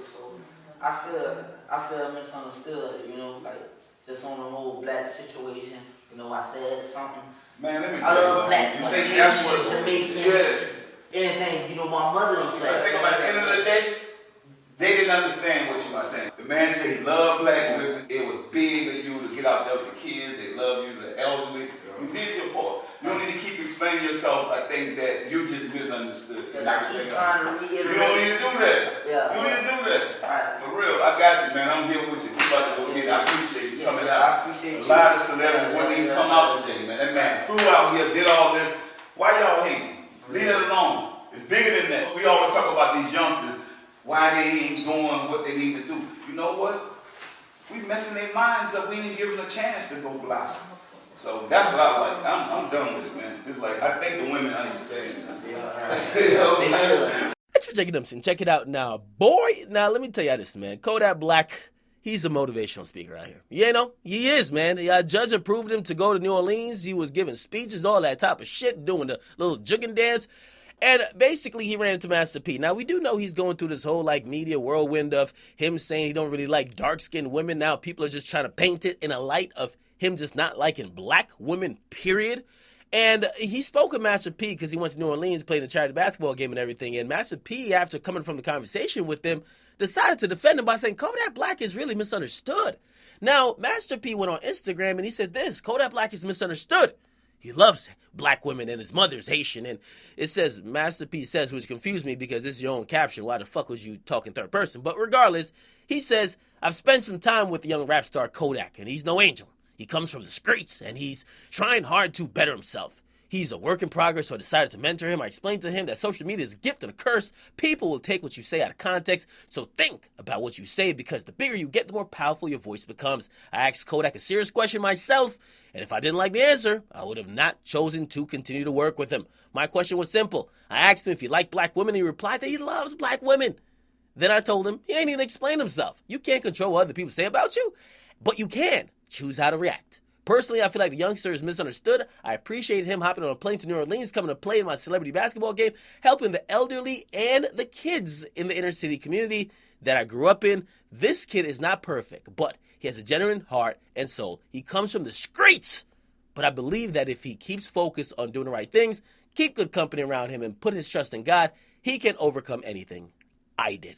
So I feel misunderstood, you know, like just on the whole black situation. You know, I said something. Man, let me tell you. I love black You women. think that's what Jamaican, anything. You know, my mother is black. Think about it. At the end of the day, they didn't understand what you were saying. The man said he loved black women. It was big of you to get out there with the kids. They love you, the elderly. You did your part. You don't need to keep explaining yourself. I think that you just misunderstood. I keep trying to reiterate. You don't need to do that. Yeah. You don't need to do that. Right. For real, I got you, man. I'm here with you. We about to go get it. I appreciate you coming out. I appreciate you. A lot of celebrities wouldn't even come out today, man. That man flew out here, did all this. Why y'all hating? Leave it alone. It's bigger than that. We always talk about these youngsters, why they ain't doing what they need to do. You know what? We messing their minds up. We didn't give them a chance to go blossom. So that's what I like. I'm done with it, man. It's like, I think the women understand. Thanks for checking them, and check it out now. Boy, now let me tell you this, man. Kodak Black, he's a motivational speaker out here. You know, he is, man. The judge approved him to go to New Orleans. He was giving speeches, all that type of shit, doing the little jugging dance. And basically, he ran into Master P. Now, we do know he's going through this whole, like, media whirlwind of him saying he don't really like dark-skinned women. Now, people are just trying to paint it in a light of him just not liking black women, period. And he spoke with Master P because he went to New Orleans, played a charity basketball game and everything. And Master P, after coming from the conversation with him, decided to defend him by saying Kodak Black is really misunderstood. Now, Master P went on Instagram and he said this: Kodak Black is misunderstood. He loves black women and his mother's Haitian. And it says, Master P says, which confused me because this is your own caption. Why the fuck was you talking third person? But regardless, he says, I've spent some time with the young rap star Kodak, and he's no angel. He comes from the streets, and he's trying hard to better himself. He's a work in progress, so I decided to mentor him. I explained to him that social media is a gift and a curse. People will take what you say out of context, so think about what you say, because the bigger you get, the more powerful your voice becomes. I asked Kodak a serious question myself, and if I didn't like the answer, I would have not chosen to continue to work with him. My question was simple. I asked him if he liked black women, and he replied that he loves black women. Then I told him he ain't even explain himself. You can't control what other people say about you, but you can choose how to react. Personally, I feel like the youngster is misunderstood. I appreciate him hopping on a plane to New Orleans, coming to play in my celebrity basketball game, helping the elderly and the kids in the inner city community that I grew up in. This kid is not perfect, but he has a genuine heart and soul. He comes from the streets, but I believe that if he keeps focused on doing the right things, keep good company around him, and put his trust in God, he can overcome anything. I did.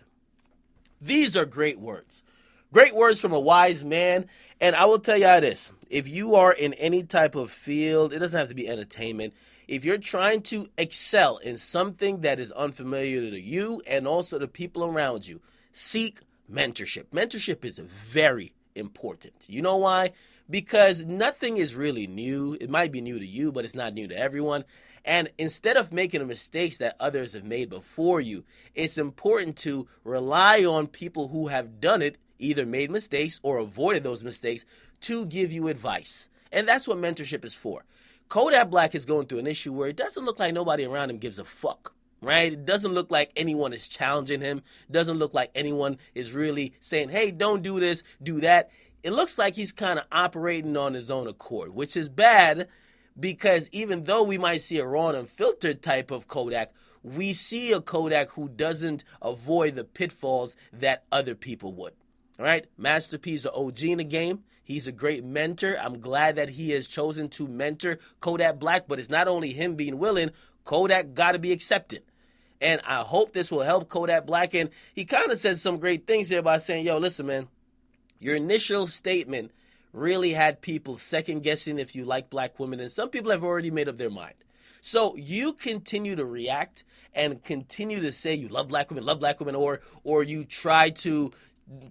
These are great words. Great words from a wise man. And I will tell you this. If you are in any type of field, it doesn't have to be entertainment. If you're trying to excel in something that is unfamiliar to you and also the people around you, seek mentorship. Mentorship is very important. You know why? Because nothing is really new. It might be new to you, but it's not new to everyone. And instead of making the mistakes that others have made before you, it's important to rely on people who have done it, either made mistakes or avoided those mistakes, to give you advice. And that's what mentorship is for. Kodak Black is going through an issue where it doesn't look like nobody around him gives a fuck, right? It doesn't look like anyone is challenging him. It doesn't look like anyone is really saying, hey, don't do this, do that. It looks like he's kind of operating on his own accord, which is bad, because even though we might see a raw and unfiltered type of Kodak, we see a Kodak who doesn't avoid the pitfalls that other people would. All right, Master P is an OG in the game. He's a great mentor. I'm glad that he has chosen to mentor Kodak Black, but it's not only him being willing. Kodak got to be accepted. And I hope this will help Kodak Black. And he kind of says some great things here by saying, yo, listen, man, your initial statement really had people second guessing if you like black women. And some people have already made up their mind. So you continue to react and continue to say you love black women, or you try to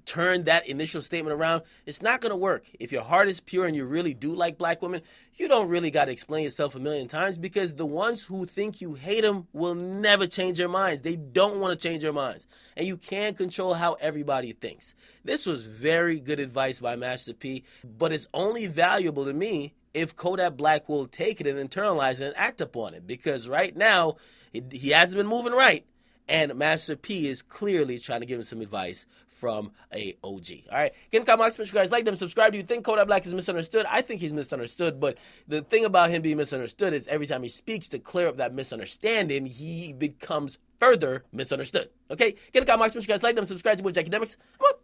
turn that initial statement around. It's not going to work. If your heart is pure and you really do like black women, you don't really got to explain yourself a million times, because the ones who think you hate them will never change their minds. They don't want to change their minds. And you can't control how everybody thinks. This was very good advice by Master P, but it's only valuable to me if Kodak Black will take it and internalize it and act upon it, because right now he hasn't been moving right. And Master P is clearly trying to give him some advice from a OG. All right. Get in the comments, make sure you guys like them, subscribe. Do you think Kodak Black is misunderstood? I think he's misunderstood, but the thing about him being misunderstood is every time he speaks to clear up that misunderstanding, he becomes further misunderstood. Okay? Get a comment, you guys like them, subscribe to Akademiks. I'm up.